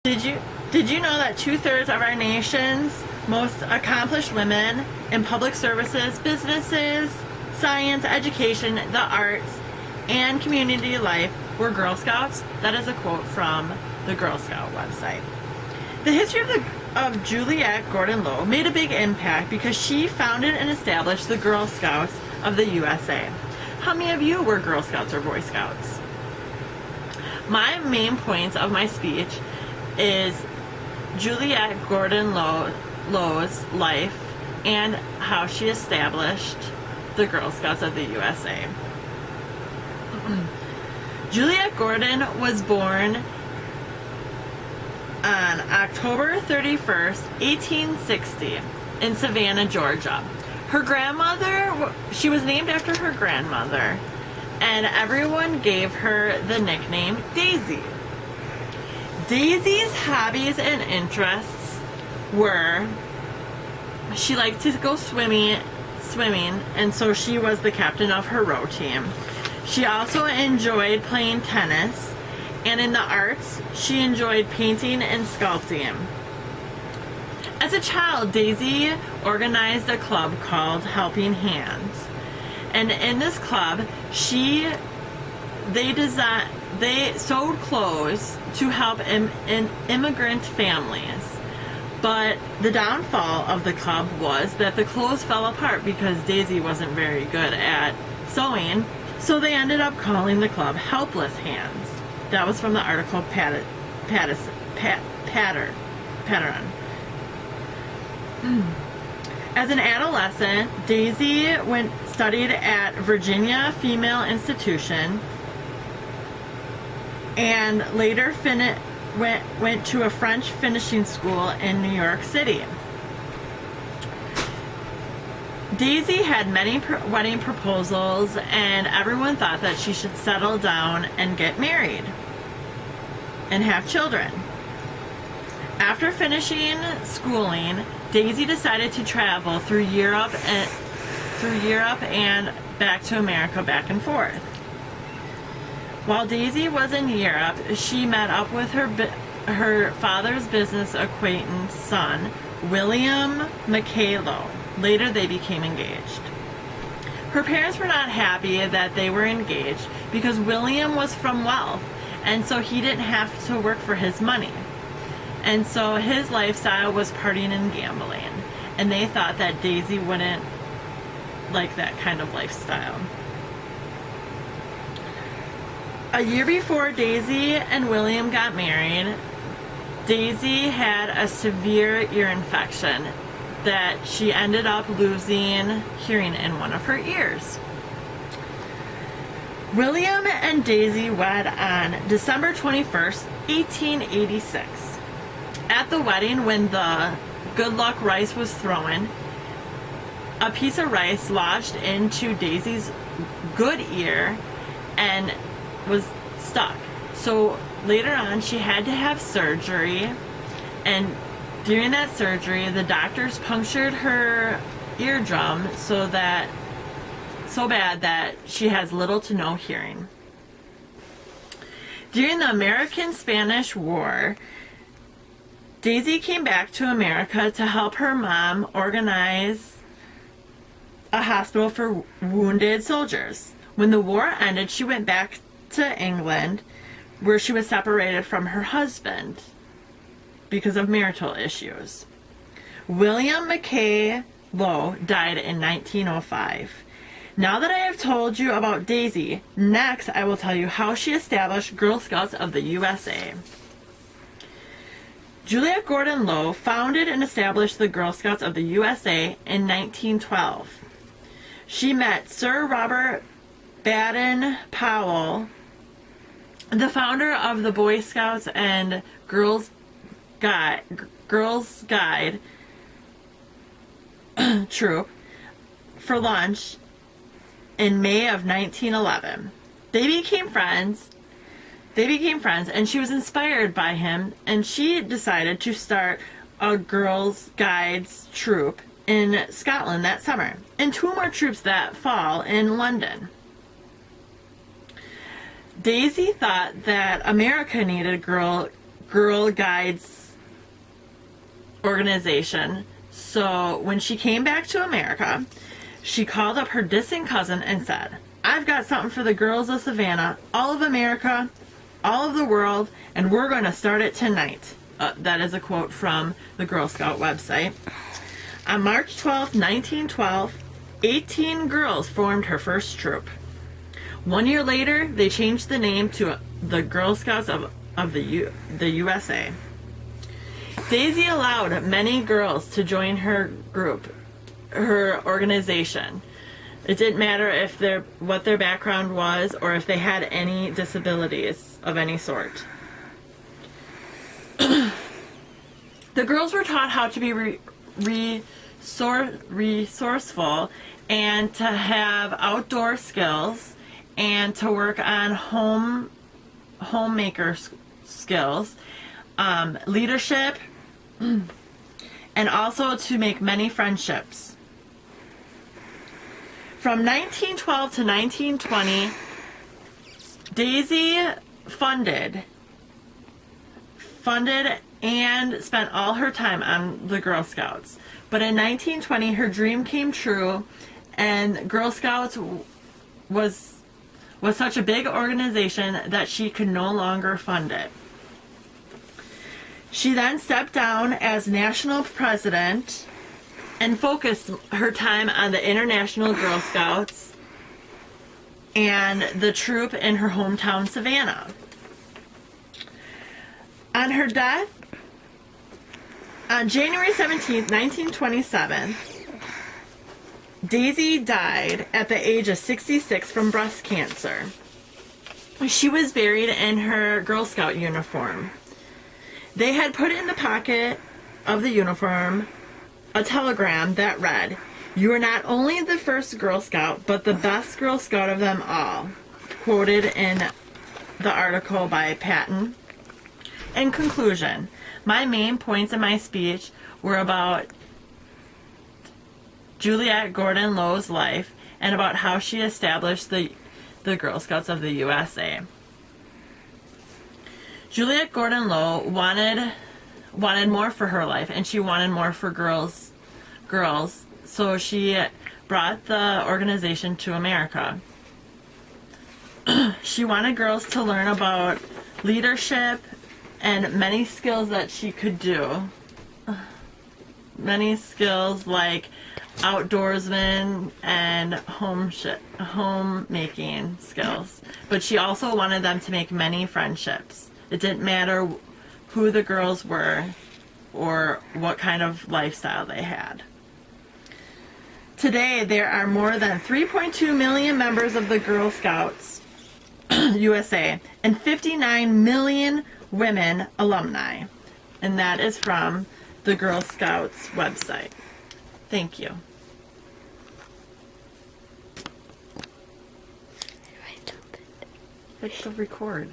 Did you know that 2/3 of our nation's most accomplished women in public services, businesses, science, education, the arts, and community life were Girl Scouts? That is a quote from the Girl Scout website. The history of Juliette Gordon Low made a big impact because she founded and established the Girl Scouts of the USA. How many of you were Girl Scouts or Boy Scouts? My main points of my speech is Juliette Gordon Low's life and how she established the Girl Scouts of the USA. Juliette Gordon was born on October 31st, 1860 in Savannah, Georgia. Her grandmother, she was named after her grandmother, and everyone gave her the nickname Daisy. Daisy's hobbies and interests were, she liked to go swimming, and so she was the captain of her row team. She also enjoyed playing tennis, and in the arts, she enjoyed painting and sculpting. As a child, Daisy organized a club called Helping Hands. And in this club, they sewed clothes to help immigrant families. But the downfall of the club was that the clothes fell apart because Daisy wasn't very good at sewing, so they ended up calling the club Helpless Hands. That was from the article Pattern. As an adolescent, Daisy studied at Virginia Female Institution and later went to a French finishing school in New York City. Daisy had many wedding proposals, and everyone thought that she should settle down and get married and have children. After finishing schooling, Daisy decided to travel through Europe and back to America, back and forth. While Daisy was in Europe, she met up with her father's business acquaintance son, William McKay Low. Later, they became engaged. Her parents were not happy that they were engaged because William was from wealth, and so he didn't have to work for his money. And so his lifestyle was partying and gambling, and they thought that Daisy wouldn't like that kind of lifestyle. A year before Daisy and William got married, Daisy had a severe ear infection that she ended up losing hearing in one of her ears. William and Daisy wed on December 21st, 1886. At the wedding, when the good luck rice was thrown, a piece of rice lodged into Daisy's good ear and was stuck. So later on, she had to have surgery, and during that surgery, the doctors punctured her eardrum so bad that she has little to no hearing. During the American-Spanish War, Daisy came back to America to help her mom organize a hospital for wounded soldiers. When the war ended, she went back to England, where she was separated from her husband because of marital issues. William McKay Low died in 1905. Now that I have told you about Daisy, next I will tell you how she established Girl Scouts of the USA. Juliette Gordon Low founded and established the Girl Scouts of the USA in 1912. She met Sir Robert Baden-Powell, the founder of the Boy Scouts and Girls Guide troop, for lunch in May of 1911. They became friends, and she was inspired by him, and she decided to start a Girls Guides troop in Scotland that summer, and 2 more troops that fall in London. Daisy thought that America needed Girl Girl Guides organization. So when she came back to America, she called up her distant cousin and said, "I've got something for the girls of Savannah, all of America, all of the world, and we're going to start it tonight." That is a quote from the Girl Scout website. On March 12, 1912, 18 girls formed her first troop. 1 year later, they changed the name to the Girl Scouts of the USA. Daisy allowed many girls to join her group, her organization. It didn't matter if what their background was or if they had any disabilities of any sort. The girls were taught how to be resourceful and to have outdoor skills and to work on homemaker skills, leadership, and also to make many friendships. From 1912 to 1920, Daisy funded and spent all her time on the Girl Scouts. But in 1920, her dream came true, and Girl Scouts was such a big organization that she could no longer fund it. She then stepped down as national president and focused her time on the International Girl Scouts and the troop in her hometown, Savannah. On her death, on January 17th, 1927, Daisy died at the age of 66 from breast cancer. She was buried in her Girl Scout uniform. They had put in the pocket of the uniform a telegram that read, "You are not only the first Girl Scout, but the best Girl Scout of them all," quoted in the article by Patton. In conclusion, my main points in my speech were about Juliette Gordon Lowe's life and about how she established the Girl Scouts of the USA. Juliette Gordon Lowe wanted more for her life, and she wanted more for girls, so she brought the organization to America. She wanted girls to learn about leadership and many skills that she could do. Many skills like outdoorsman and homemaking skills. But she also wanted them to make many friendships. It didn't matter who the girls were or what kind of lifestyle they had. Today, there are more than 3.2 million members of the Girl Scouts USA and 59 million women alumni. And that is from the Girl Scouts website. Thank you. Hit the record.